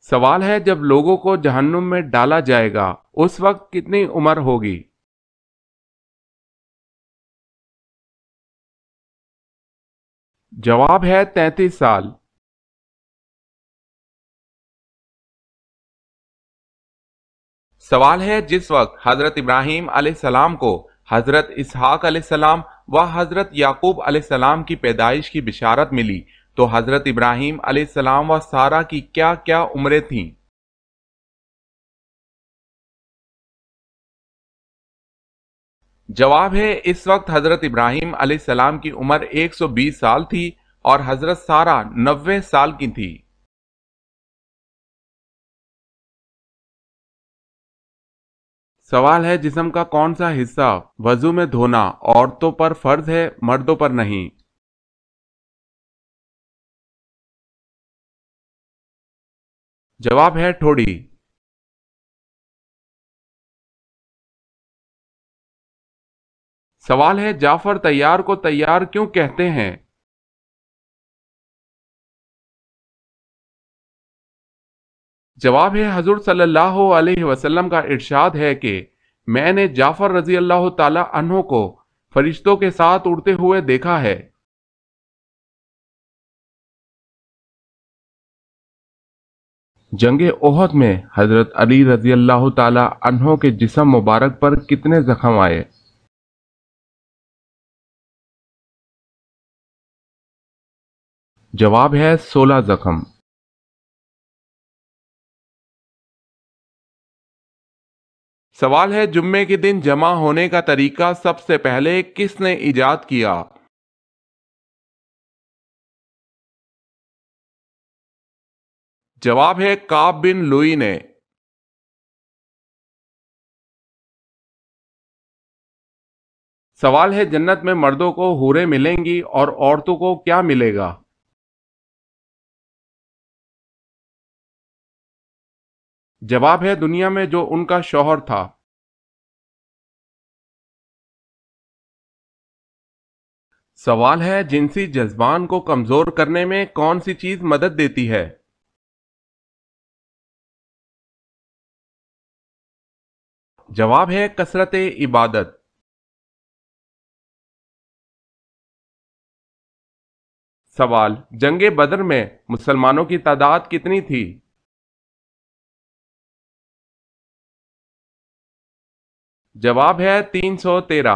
سوال ہے جب لوگوں کو جہنم میں ڈالا جائے گا اس وقت کتنی عمر ہوگی؟ جواب ہے 33 سال۔ سوال ہے جس وقت حضرت ابراہیم علیہ السلام کو حضرت اسحاق علیہ السلام و حضرت یعقوب علیہ السلام کی پیدائش کی بشارت ملی تو حضرت ابراہیم علیہ السلام و سارہ کی کیا کیا عمریں تھیں؟ جواب ہے اس وقت حضرت ابراہیم علیہ السلام کی عمر 120 سال تھی اور حضرت سارہ 90 سال کی تھی۔ سوال ہے جسم کا کون سا حصہ وضو میں دھونا عورتوں پر فرض ہے مردوں پر نہیں؟ جواب ہے ٹھوڑی۔ سوال ہے جعفر طیار کو طیار کیوں کہتے ہیں؟ جواب ہے حضور صلی اللہ علیہ وسلم کا ارشاد ہے کہ میں نے جعفر رضی اللہ تعالی عنہ کو فرشتوں کے ساتھ اڑتے ہوئے دیکھا ہے۔ جنگ احد میں حضرت علی رضی اللہ تعالی عنہ کے جسم مبارک پر کتنے زخم آئے؟ جواب ہے 16 زخم۔ سوال ہے جمعے کے دن جمع ہونے کا طریقہ سب سے پہلے کس نے ایجاد کیا؟ جواب ہے کعب بن لوئی نے۔ سوال ہے جنت میں مردوں کو حوریں ملیں گی اور عورتوں کو کیا ملے گا؟ جواب ہے دنیا میں جو ان کا شوہر تھا۔ سوال ہے جنسی جذبان کو کمزور کرنے میں کون سی چیز مدد دیتی ہے؟ جواب ہے کثرت عبادت۔ سوال جنگ بدر میں مسلمانوں کی تعداد کتنی تھی؟ جواب ہے 313۔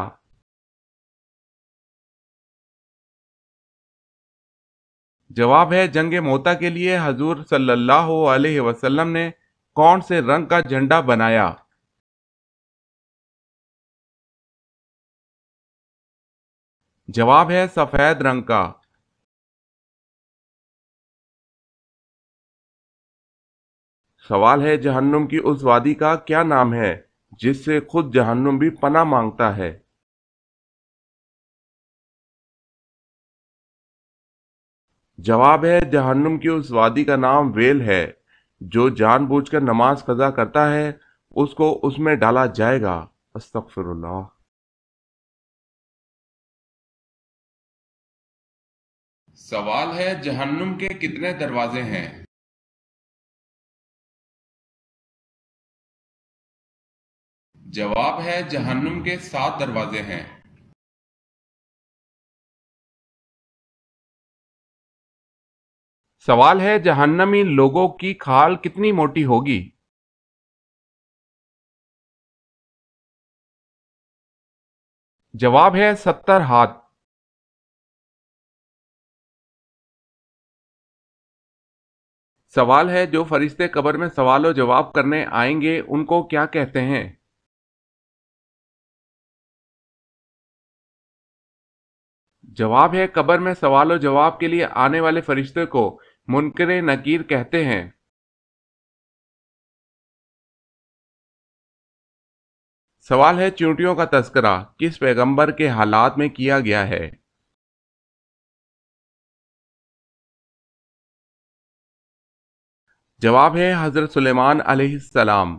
جواب ہے جنگ موتا کے لیے حضور صلی اللہ علیہ وسلم نے کون سے رنگ کا جھنڈا بنایا؟ جواب ہے سفید رنگ کا۔ سوال ہے جہنم کی اس وادی کا کیا نام ہے جس سے خود جہنم بھی پناہ مانگتا ہے؟ جواب ہے جہنم کی اس وادی کا نام ویل ہے۔ جو جان بوجھ کر نماز قضا کرتا ہے اس کو اس میں ڈالا جائے گا۔ استغفر اللہ۔ سوال ہے جہنم کے کتنے دروازے ہیں؟ جواب ہے جہنم کے 7 دروازے ہیں۔ سوال ہے جہنمی لوگوں کی کھال کتنی موٹی ہوگی؟ جواب ہے 70 ہاتھ۔ سوال ہے جو فرشتے قبر میں سوال و جواب کرنے آئیں گے ان کو کیا کہتے ہیں؟ جواب ہے قبر میں سوال و جواب کے لیے آنے والے فرشتے کو منکر نکیر کہتے ہیں۔ سوال ہے چیونٹیوں کا تذکرہ کس پیغمبر کے حالات میں کیا گیا ہے؟ جواب ہے حضرت سلیمان علیہ السلام۔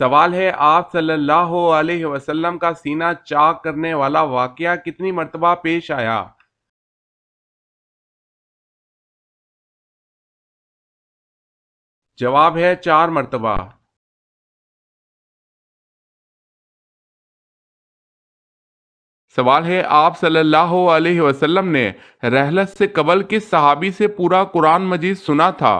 سوال ہے آپ صلی اللہ علیہ وسلم کا سینہ چاک کرنے والا واقعہ کتنی مرتبہ پیش آیا؟ جواب ہے 4 مرتبہ۔ سوال ہے آپ صلی اللہ علیہ وسلم نے رحلت سے قبل کس صحابی سے پورا قرآن مجید سنا تھا؟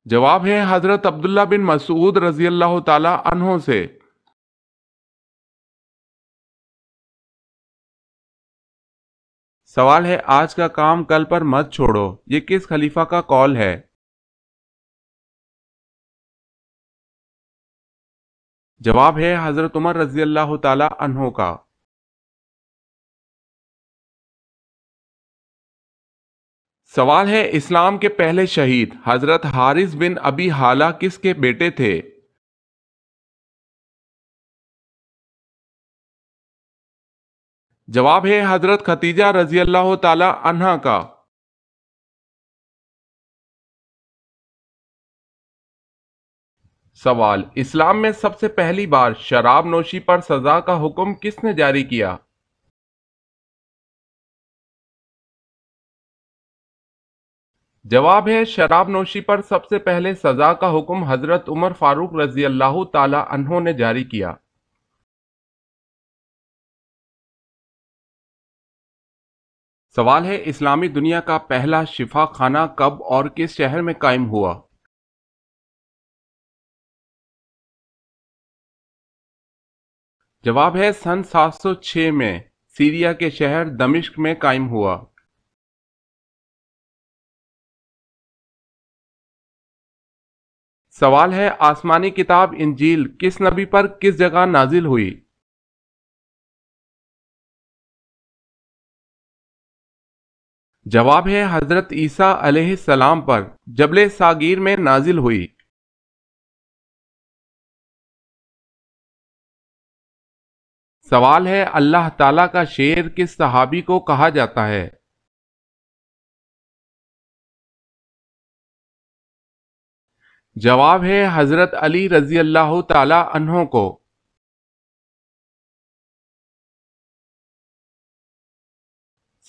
جواب ہے حضرت عبداللہ بن مسعود رضی اللہ تعالی عنہ سے۔ سوال ہے آج کا کام کل پر مت چھوڑو، یہ کس خلیفہ کا قول ہے؟ جواب ہے حضرت عمر رضی اللہ تعالی عنہ کا۔ سوال ہے اسلام کے پہلے شہید حضرت حارث بن ابی حالہ کس کے بیٹے تھے؟ جواب ہے حضرت ختیجہ رضی اللہ تعالی عنہا کا۔ سوال اسلام میں سب سے پہلی بار شراب نوشی پر سزا کا حکم کس نے جاری کیا؟ جواب ہے شراب نوشی پر سب سے پہلے سزا کا حکم حضرت عمر فاروق رضی اللہ تعالی عنہ نے جاری کیا۔ سوال ہے اسلامی دنیا کا پہلا شفا خانہ کب اور کس شہر میں قائم ہوا؟ جواب ہے سن 706 میں سیریا کے شہر دمشق میں قائم ہوا۔ سوال ہے آسمانی کتاب انجیل کس نبی پر کس جگہ نازل ہوئی؟ جواب ہے حضرت عیسیٰ علیہ السلام پر جبل ساگیر میں نازل ہوئی۔ سوال ہے اللہ تعالیٰ کا شیر کس صحابی کو کہا جاتا ہے؟ جواب ہے حضرت علی رضی اللہ تعالی عنہ کو۔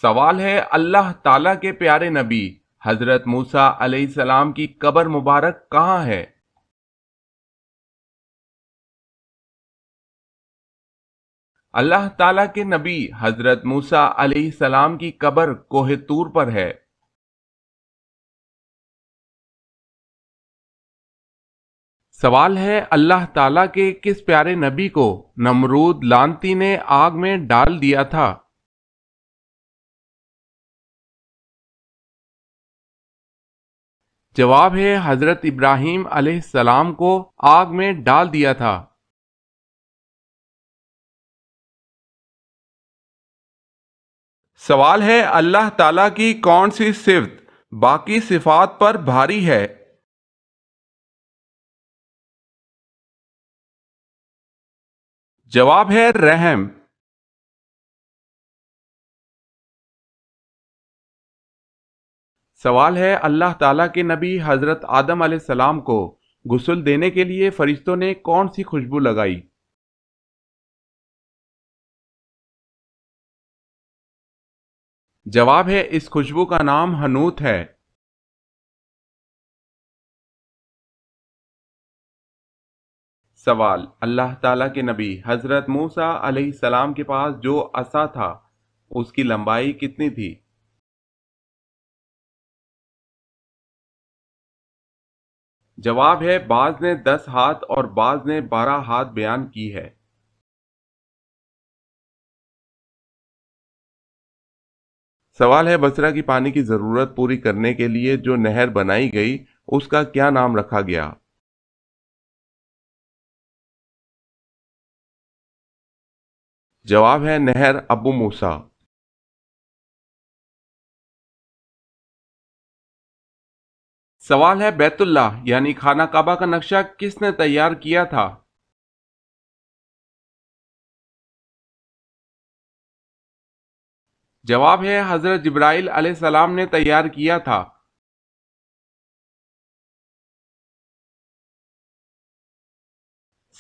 سوال ہے اللہ تعالیٰ کے پیارے نبی حضرت موسیٰ علیہ السلام کی قبر مبارک کہاں ہے؟ اللہ تعالیٰ کے نبی حضرت موسیٰ علیہ السلام کی قبر کوہ طور پر ہے۔ سوال ہے اللہ تعالیٰ کے کس پیارے نبی کو نمرود لعنتی نے آگ میں ڈال دیا تھا؟ جواب ہے حضرت ابراہیم علیہ السلام کو آگ میں ڈال دیا تھا۔ سوال ہے اللہ تعالیٰ کی کون سی صفت باقی صفات پر بھاری ہے؟ جواب ہے رحم۔ سوال ہے اللہ تعالیٰ کے نبی حضرت آدم علیہ السلام کو غسل دینے کے لیے فرشتوں نے کون سی خوشبو لگائی؟ جواب ہے اس خوشبو کا نام حنوت ہے۔ سوال اللہ تعالیٰ کے نبی حضرت موسیٰ علیہ السلام کے پاس جو عصا تھا اس کی لمبائی کتنی تھی؟ جواب ہے بعض نے 10 ہاتھ اور بعض نے 12 ہاتھ بیان کی ہے۔ سوال ہے بصرہ کی پانی کی ضرورت پوری کرنے کے لیے جو نہر بنائی گئی اس کا کیا نام رکھا گیا؟ جواب ہے نہر ابو موسیٰ۔ سوال ہے بیت اللہ یعنی خانہ کعبہ کا نقشہ کس نے تیار کیا تھا؟ جواب ہے حضرت جبرائیل علیہ السلام نے تیار کیا تھا۔